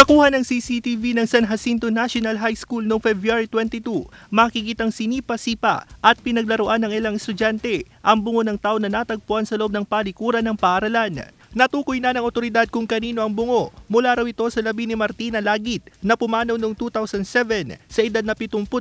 Sa kuha ng CCTV ng San Jacinto National High School noong February 22, makikitang sinipa-sipa at pinaglaruan ng ilang estudyante ang bungo ng tao na natagpuan sa loob ng palikuran ng paaralan. Natukoy na ng otoridad kung kanino ang bungo. Mula raw ito sa labi ni Martina Lagit na pumanaw noong 2007 sa edad na 78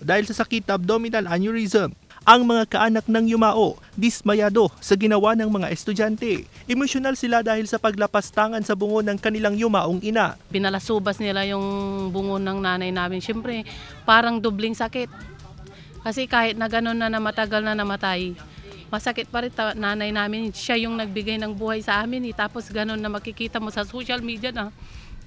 dahil sa sakit na abdominal aneurysm. Ang mga kaanak ng yumao, dismayado sa ginawa ng mga estudyante. Emosyonal sila dahil sa paglapastangan sa bungo ng kanilang yumaong ina. Pinalasubas nila yung bungo ng nanay namin. Siyempre, parang dubling sakit. Kasi kahit na gano'n na matagal na namatay, masakit pa rin nanay namin. Siya yung nagbigay ng buhay sa amin. Tapos gano'n na makikita mo sa social media na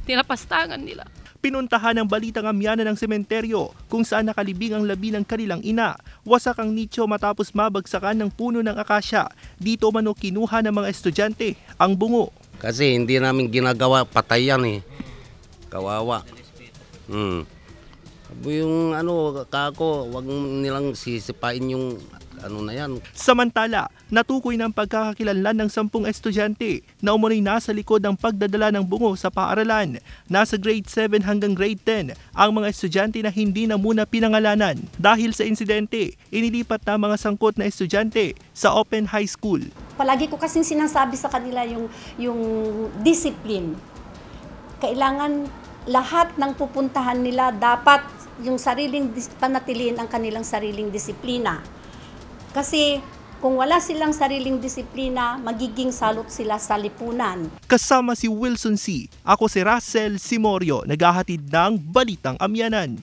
tinapastangan nila. Pinuntahan ng Balitang Amyanan ng sementeryo kung saan nakalibing ang labi ng kanilang ina. Wasak ang nicho matapos mabagsakan ng puno ng akasya. Dito mano kinuha ng mga estudyante ang bungo. Kasi hindi namin ginagawa patayan eh. Kawawa. Yung kako, wag nilang sisipain yung na yan. Samantala, natukoy ng pagkakakilanlan ng 10 estudyante na umunoy nasa likod ng pagdadala ng bungo sa paaralan. Nasa grade 7 hanggang grade 10 ang mga estudyante na hindi na muna pinangalanan. Dahil sa insidente, inilipat na mga sangkot na estudyante sa Open High School. Palagi ko kasing sinasabi sa kanila yung discipline. Kailangan lahat ng pupuntahan nila dapat yung panatiliin ang kanilang sariling disiplina. Kasi kung wala silang sariling disiplina, magiging salot sila sa lipunan. Kasama si Wilson C. Ako si Russell Simorio, naghahatid ng Balitang Amyanan.